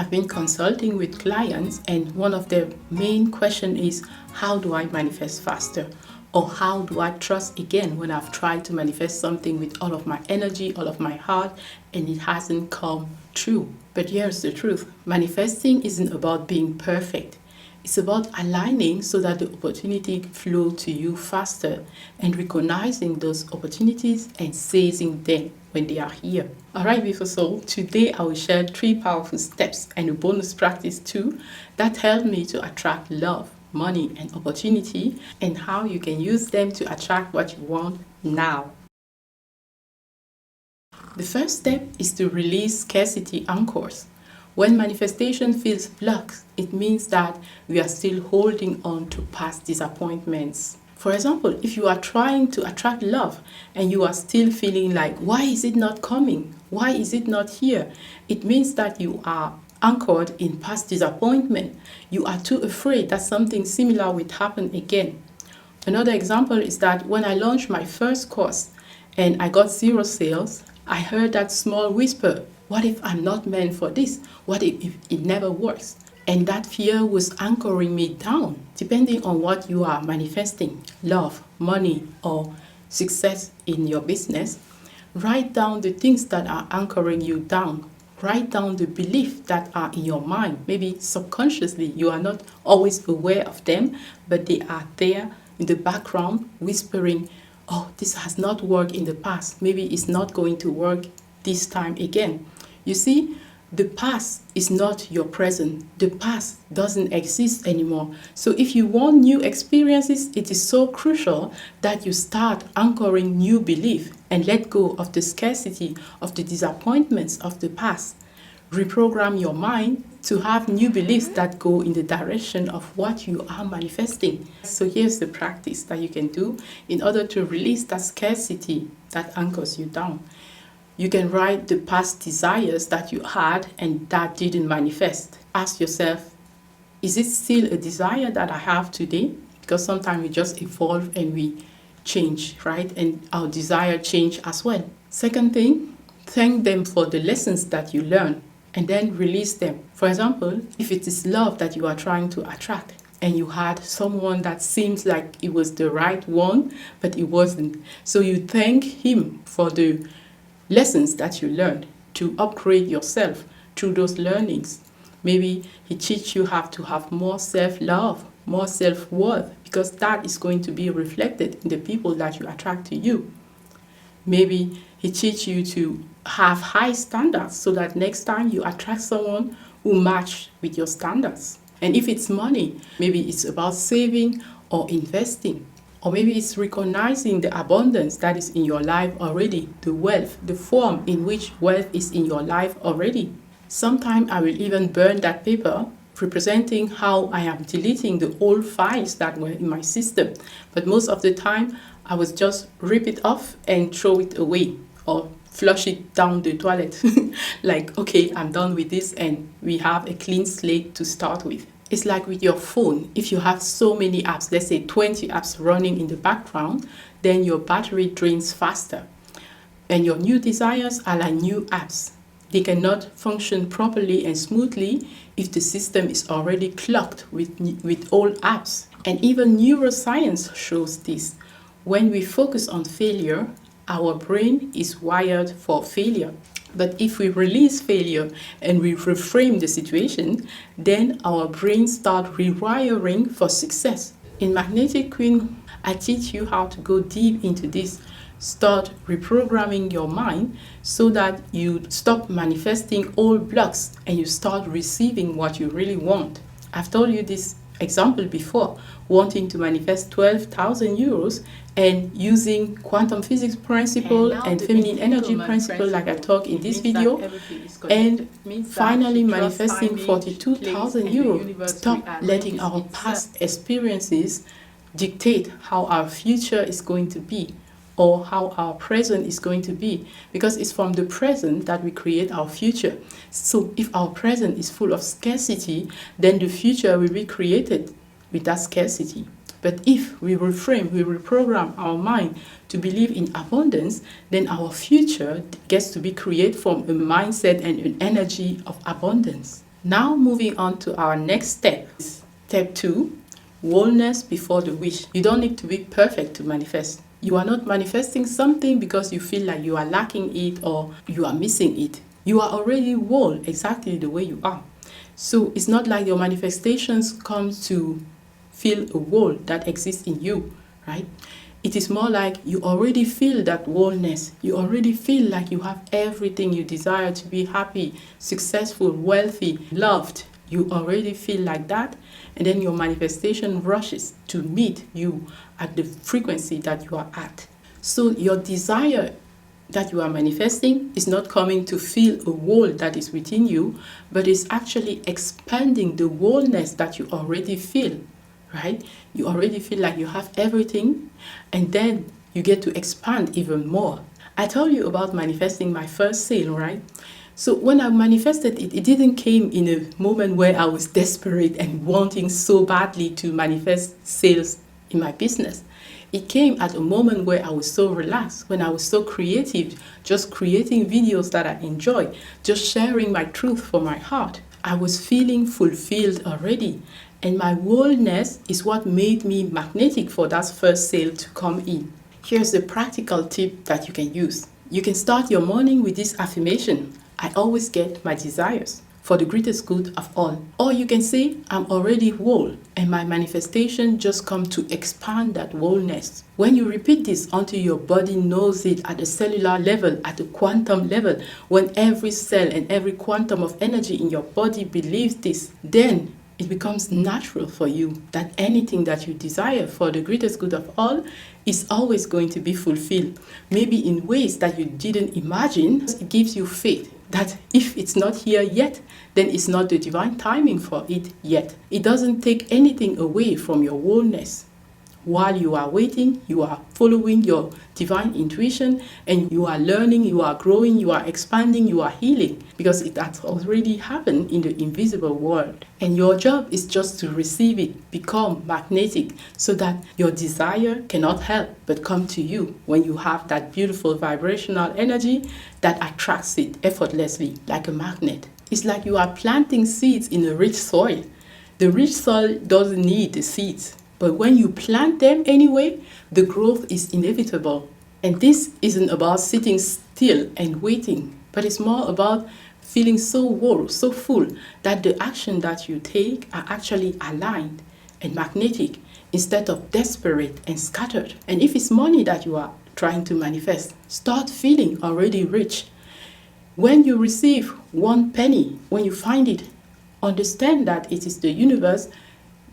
I've been consulting with clients, and one of their main questions is, how do I manifest faster? Or how do I trust again when I've tried to manifest something with all of my energy, all of my heart, and it hasn't come true? But here's the truth. Manifesting isn't about being perfect. It's about aligning so that the opportunity flow to you faster and recognizing those opportunities and seizing them when they are here. Alright, beautiful soul, today I will share 3 powerful steps and a bonus practice too that help me to attract love, money and opportunity, and how you can use them to attract what you want now. The first step is to release scarcity anchors. When manifestation feels blocked, it means that we are still holding on to past disappointments. For example, if you are trying to attract love and you are still feeling like, why is it not coming? Why is it not here? It means that you are anchored in past disappointment. You are too afraid that something similar will happen again. Another example is that when I launched my first course and I got 0 sales, I heard that small whisper, what if I'm not meant for this? What if it never works? And that fear was anchoring me down. Depending on what you are manifesting, love, money, or success in your business, write down the things that are anchoring you down. Write down the beliefs that are in your mind. Maybe subconsciously you are not always aware of them, but they are there in the background whispering, oh, this has not worked in the past. Maybe it's not going to work this time again. You see, the past is not your present. The past doesn't exist anymore. So if you want new experiences, it is so crucial that you start anchoring new belief and let go of the scarcity, of the disappointments of the past. Reprogram your mind to have new beliefs that go in the direction of what you are manifesting. So here's the practice that you can do in order to release that scarcity that anchors you down. You can write the past desires that you had and that didn't manifest. Ask yourself, is it still a desire that I have today? Because sometimes we just evolve and we change, right? And our desire change as well. Second thing, thank them for the lessons that you learn and then release them. For example, if it is love that you are trying to attract and you had someone that seems like it was the right one, but it wasn't. So you thank him for the lessons that you learned to upgrade yourself through those learnings. Maybe he teaches you how to have more self-love, more self-worth, because that is going to be reflected in the people that you attract to you. Maybe he teaches you to have high standards so that next time you attract someone who match with your standards. And if it's money, maybe it's about saving or investing. Or maybe it's recognizing the abundance that is in your life already, the wealth, the form in which wealth is in your life already. Sometimes I will even burn that paper, representing how I am deleting the old files that were in my system. But most of the time, I would just rip it off and throw it away or flush it down the toilet. Like, okay, I'm done with this and we have a clean slate to start with. It's like with your phone. If you have so many apps, let's say 20 apps running in the background, then your battery drains faster. And your new desires are like new apps. They cannot function properly and smoothly if the system is already clogged with old apps. And even neuroscience shows this. When we focus on failure, our brain is wired for failure. But if we release failure and we reframe the situation, then our brain starts rewiring for success. In Magnetic Queen, I teach you how to go deep into this. Start reprogramming your mind so that you stop manifesting old blocks and you start receiving what you really want. I've told you this example before, wanting to manifest 12,000 euros and using quantum physics principle and feminine energy principle like I talk in this video, and finally manifesting 42,000 euros. Stop letting our past experiences dictate how our future is going to be or how our present is going to be, because it's from the present that we create our future. So if our present is full of scarcity, then the future will be created with that scarcity. But if we reframe, we reprogram our mind to believe in abundance, then our future gets to be created from a mindset and an energy of abundance. Now moving on to our next step. Step 2, wholeness before the wish. You don't need to be perfect to manifest. You are not manifesting something because you feel like you are lacking it or you are missing it. You are already whole exactly the way you are. So it's not like your manifestations come to fill a hole that exists in you, right? It is more like you already feel that wholeness. You already feel like you have everything you desire to be happy, successful, wealthy, loved. You already feel like that, and then your manifestation rushes to meet you at the frequency that you are at. So your desire that you are manifesting is not coming to fill a wall that is within you, but is actually expanding the wholeness that you already feel, right? You already feel like you have everything, and then you get to expand even more. I told you about manifesting my first sale, right? So when I manifested it, it didn't came in a moment where I was desperate and wanting so badly to manifest sales in my business. It came at a moment where I was so relaxed, when I was so creative, just creating videos that I enjoy, just sharing my truth from my heart. I was feeling fulfilled already, and my wholeness is what made me magnetic for that first sale to come in. Here's a practical tip that you can use. You can start your morning with this affirmation: I always get my desires for the greatest good of all. Or you can say, I'm already whole and my manifestation just come to expand that wholeness. When you repeat this until your body knows it at a cellular level, at a quantum level, when every cell and every quantum of energy in your body believes this, then it becomes natural for you that anything that you desire for the greatest good of all is always going to be fulfilled. Maybe in ways that you didn't imagine. It gives you faith that if it's not here yet, then it's not the divine timing for it yet. It doesn't take anything away from your wholeness. While you are waiting, you are following your divine intuition, and you are learning, you are growing, you are expanding, you are healing, because it has already happened in the invisible world. And your job is just to receive it, become magnetic, so that your desire cannot help but come to you when you have that beautiful vibrational energy that attracts it effortlessly like a magnet. It's like you are planting seeds in a rich soil. The rich soil doesn't need the seeds. But when you plant them anyway, the growth is inevitable. And this isn't about sitting still and waiting, but it's more about feeling so whole, so full, that the action that you take are actually aligned and magnetic instead of desperate and scattered. And if it's money that you are trying to manifest, start feeling already rich. When you receive 1 penny, when you find it, understand that it is the universe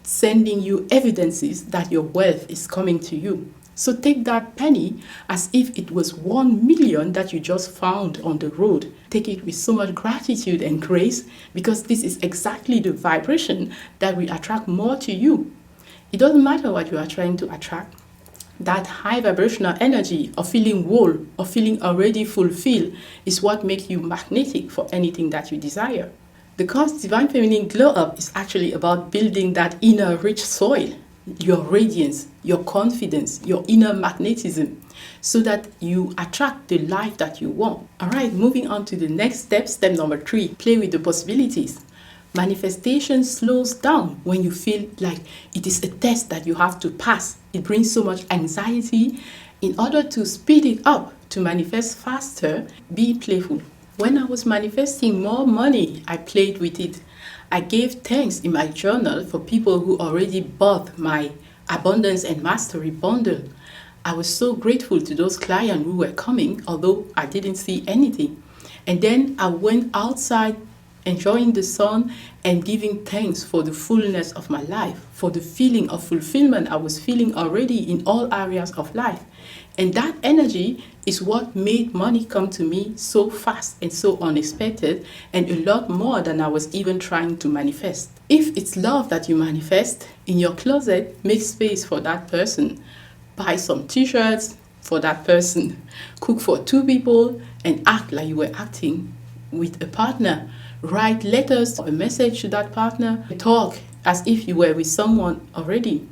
sending you evidences that your wealth is coming to you. So take that penny as if it was 1 million that you just found on the road. Take it with so much gratitude and grace, because this is exactly the vibration that will attract more to you. It doesn't matter what you are trying to attract. That high vibrational energy of feeling whole, of feeling already fulfilled, is what makes you magnetic for anything that you desire. Because Divine Feminine Glow Up is actually about building that inner rich soil, your radiance, your confidence, your inner magnetism, so that you attract the life that you want. All right, moving on to the next step, step number 3, play with the possibilities. Manifestation slows down when you feel like it is a test that you have to pass. It brings so much anxiety. In order to speed it up, to manifest faster, be playful. When I was manifesting more money, I played with it. I gave thanks in my journal for people who already bought my Abundance and Mastery bundle. I was so grateful to those clients who were coming, although I didn't see anything. And then I went outside enjoying the sun and giving thanks for the fullness of my life, for the feeling of fulfillment I was feeling already in all areas of life. And that energy is what made money come to me so fast and so unexpected, and a lot more than I was even trying to manifest. If it's love that you manifest, in your closet, make space for that person. Buy some t-shirts for that person. Cook for 2 people and act like you were acting with a partner. Write letters or a message to that partner. Talk as if you were with someone already.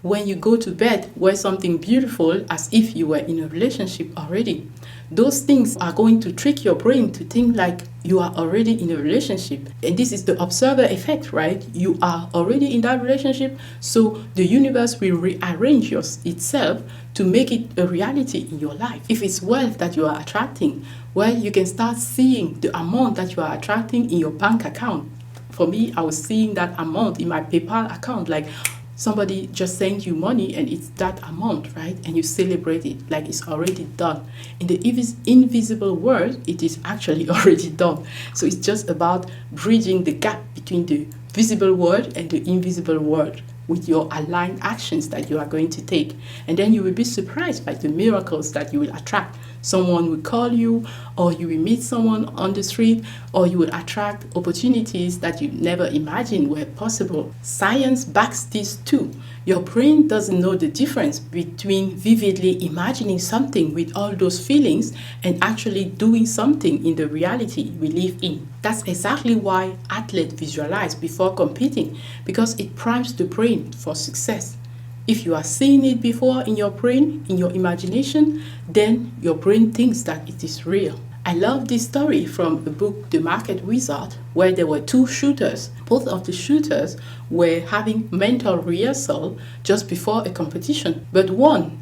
When you go to bed, wear something beautiful as if you were in a relationship already. those things are going to trick your brain to think like you are already in a relationship. And this is the observer effect, right? You are already in that relationship, so the universe will rearrange itself to make it a reality in your life. If it's wealth that you are attracting, well, you can start seeing the amount that you are attracting in your bank account. For me, I was seeing that amount in my PayPal account, like somebody just sent you money and it's that amount, right? And you celebrate it like it's already done. In the invisible world, it is actually already done. So it's just about bridging the gap between the visible world and the invisible world with your aligned actions that you are going to take. And then you will be surprised by the miracles that you will attract. Someone will call you, or you will meet someone on the street, or you will attract opportunities that you never imagined were possible. Science backs this too. Your brain doesn't know the difference between vividly imagining something with all those feelings and actually doing something in the reality we live in. That's exactly why athletes visualize before competing, because it primes the brain for success. If you are seeing it before in your brain, in your imagination, then your brain thinks that it is real. I love this story from the book The Market Wizard, where there were two shooters. Both of the shooters were having mental rehearsal just before a competition, but one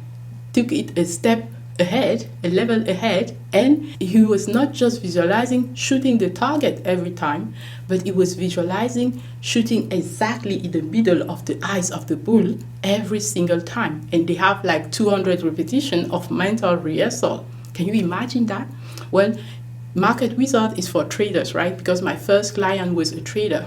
took it a step ahead, a level ahead, and he was not just visualizing shooting the target every time, but he was visualizing shooting exactly in the middle of the eyes of the bull every single time. And they have like 200 repetitions of mental rehearsal. Can you imagine that? Well, Market Wizard is for traders, right? Because my first client was a trader,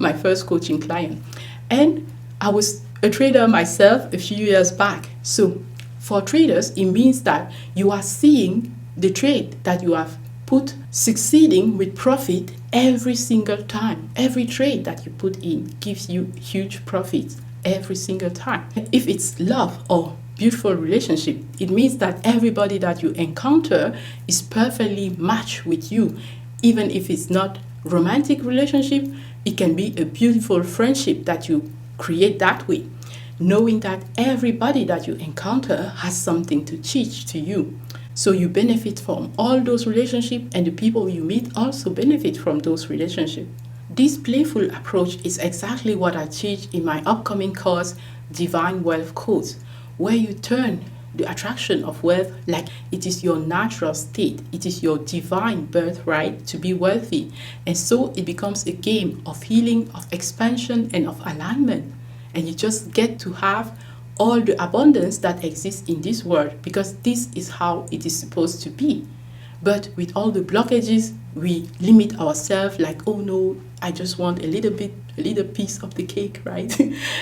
my first coaching client. And I was a trader myself a few years back. So for traders, it means that you are seeing the trade that you have put succeeding with profit every single time. Every trade that you put in gives you huge profits every single time. If it's love or beautiful relationship, it means that everybody that you encounter is perfectly matched with you. Even if it's not romantic relationship, it can be a beautiful friendship that you create that way, knowing that everybody that you encounter has something to teach to you. So you benefit from all those relationships, and the people you meet also benefit from those relationships. This playful approach is exactly what I teach in my upcoming course, Divine Wealth Codes, where you turn the attraction of wealth like it is your natural state. It is your divine birthright to be wealthy. And so it becomes a game of healing, of expansion, and of alignment. And you just get to have all the abundance that exists in this world, because this is how it is supposed to be. But with all the blockages, we limit ourselves like, oh no, I just want a little piece of the cake, right?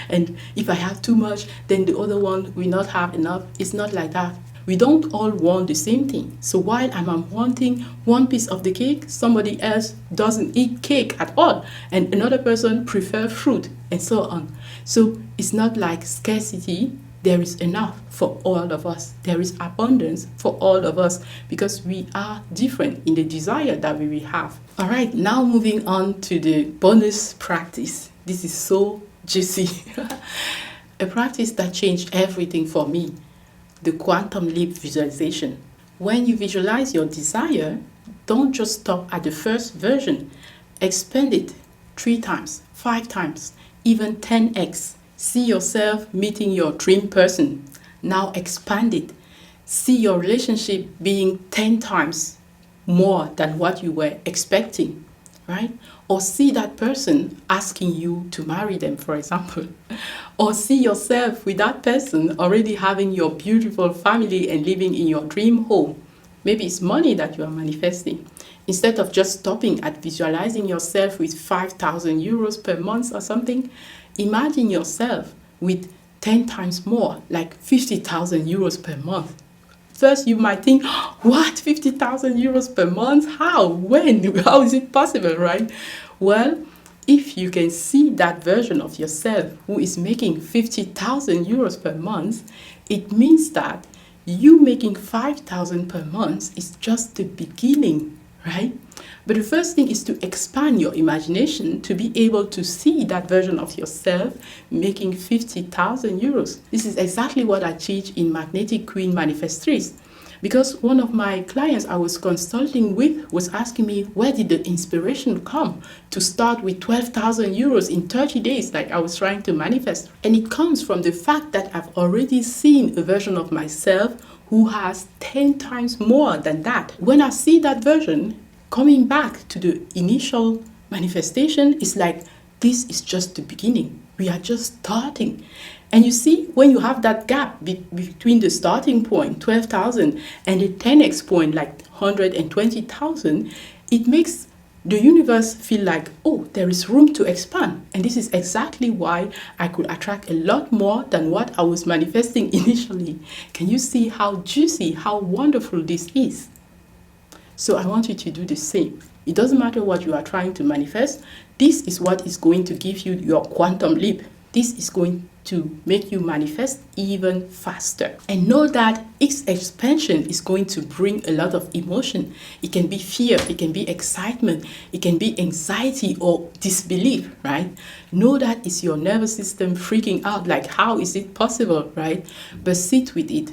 And if I have too much, then the other one will not have enough. It's not like that. We don't all want the same thing. So while I'm wanting one piece of the cake, somebody else doesn't eat cake at all, and another person prefers fruit, and so on. So it's not like scarcity. There is enough for all of us. There is abundance for all of us, because we are different in the desire that we will have. All right, now moving on to the bonus practice. This is so juicy. A practice that changed everything for me. The quantum leap visualization. When you visualize your desire, don't just stop at the first version. Expand it 3 times, 5 times, even 10x. See yourself meeting your dream person. Now expand it. See your relationship being 10 times more than what you were expecting, right? Or see that person asking you to marry them, for example. Or see yourself with that person already having your beautiful family and living in your dream home. Maybe it's money that you are manifesting. Instead of just stopping at visualizing yourself with 5,000 euros per month or something, imagine yourself with 10 times more, like 50,000 euros per month. First, you might think, what, 50,000 euros per month? How? When? How is it possible, right? Well, if you can see that version of yourself who is making 50,000 euros per month, it means that you making 5,000 per month is just the beginning, right? But the first thing is to expand your imagination to be able to see that version of yourself making 50,000 euros. This is exactly what I teach in Magnetic Queen Manifestrice. Because one of my clients I was consulting with was asking me, where did the inspiration come to start with 12,000 euros in 30 days, like I was trying to manifest? And it comes from the fact that I've already seen a version of myself who has 10 times more than that. When I see that version coming back to the initial manifestation, it's like, this is just the beginning. We are just starting. And you see, when you have that gap between the starting point, 12,000, and the 10x point, like 120,000, it makes the universe feel like, oh, there is room to expand. And this is exactly why I could attract a lot more than what I was manifesting initially. Can you see how juicy, how wonderful this is? So I want you to do the same. It doesn't matter what you are trying to manifest. This is what is going to give you your quantum leap. This is going to make you manifest even faster. And know that its expansion is going to bring a lot of emotion. It can be fear, it can be excitement, it can be anxiety or disbelief, right? Know that it's your nervous system freaking out, like, how is it possible, right? But sit with it.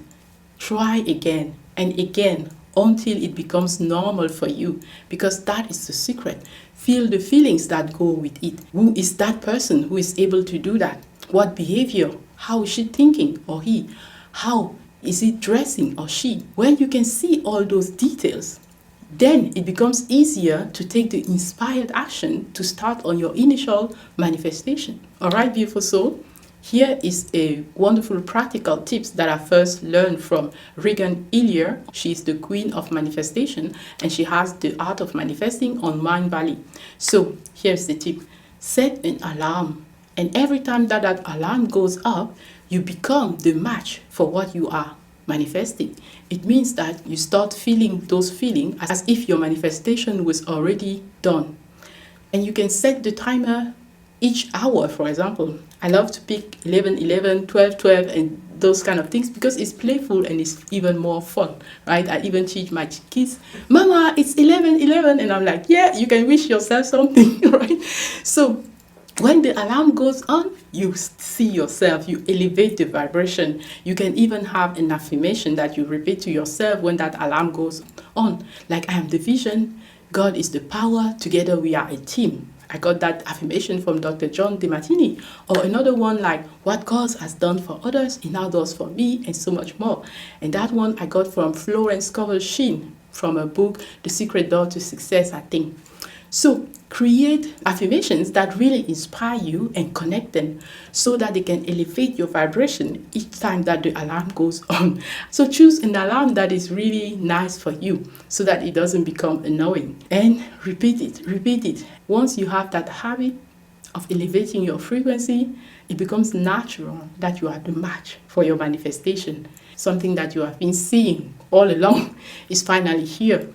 Try again and again until it becomes normal for you, because that is the secret. Feel the feelings that go with it. Who is that person who is able to do that? What behavior? How is she thinking, or he? How is he dressing, or she? When you can see all those details, then it becomes easier to take the inspired action to start on your initial manifestation. All right, beautiful soul. Here is a wonderful practical tips that I first learned from Regan Illier. She's the queen of manifestation, and she has the art of manifesting on Mind Valley. So here's the tip. Set an alarm, and every time that alarm goes up, you become the match for what you are manifesting. It means that you start feeling those feelings as if your manifestation was already done. And you can set the timer each hour, for example. I love to pick 11:11, 12:12, and those kind of things because it's playful and it's even more fun, right? I even teach my kids, Mama, it's 11:11, and I'm like, yeah, you can wish yourself something, right? So when the alarm goes on, you see yourself, you elevate the vibration. You can even have an affirmation that you repeat to yourself when that alarm goes on, like, I am the vision, God is the power, together we are a team. I got that affirmation from Dr. John DeMartini. Or another one like, what God has done for others, He now does for me, and so much more. And that one I got from Florence Scovel Sheen from her book, The Secret Door to Success, I think. So create affirmations that really inspire you and connect them so that they can elevate your vibration each time that the alarm goes on. So choose an alarm that is really nice for you so that it doesn't become annoying. And repeat it, repeat it. Once you have that habit of elevating your frequency, it becomes natural that you are the match for your manifestation. Something that you have been seeing all along is finally here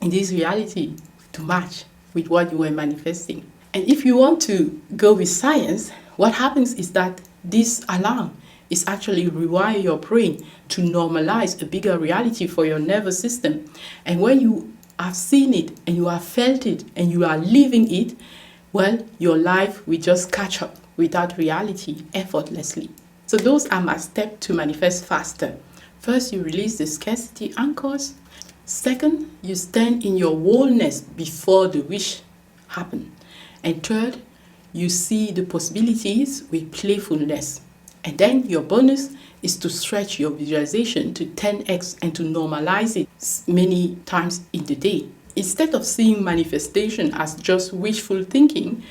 in this reality to match with what you were manifesting. And if you want to go with science, what happens is that this alarm is actually rewire your brain to normalize a bigger reality for your nervous system. And when you have seen it and you have felt it and you are living it, well, your life will just catch up with that reality effortlessly. So those are my steps to manifest faster. First, you release the scarcity anchors. Second, you stand in your wholeness before the wish happens. And third, you see the possibilities with playfulness. And then your bonus is to stretch your visualization to 10x and to normalize it many times in the day. Instead of seeing manifestation as just wishful thinking,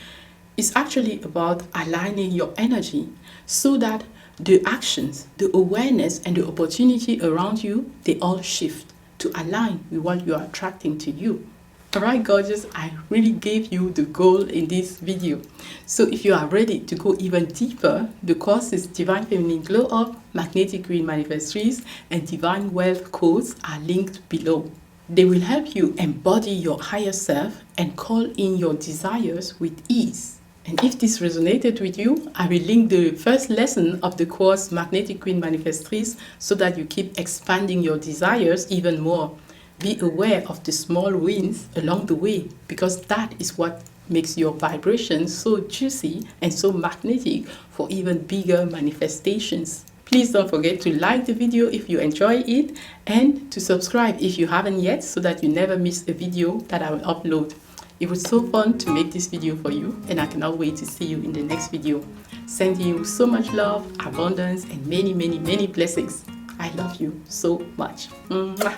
it's actually about aligning your energy so that the actions, the awareness, and the opportunity around you, they all shift to align with what you are attracting to you. Alright, gorgeous, I really gave you the goal in this video. So if you are ready to go even deeper, the courses Divine Feminine Glow Up, Magnetic Queen Manifestrice, and Divine Wealth codes are linked below. They will help you embody your higher self and call in your desires with ease. And if this resonated with you, I will link the first lesson of the course Magnetic Queen Manifestrice so that you keep expanding your desires even more. Be aware of the small wins along the way because that is what makes your vibration so juicy and so magnetic for even bigger manifestations. Please don't forget to like the video if you enjoy it and to subscribe if you haven't yet so that you never miss a video that I will upload. It was so fun to make this video for you and I cannot wait to see you in the next video. Sending you so much love, abundance and many blessings. I love you so much. Mwah.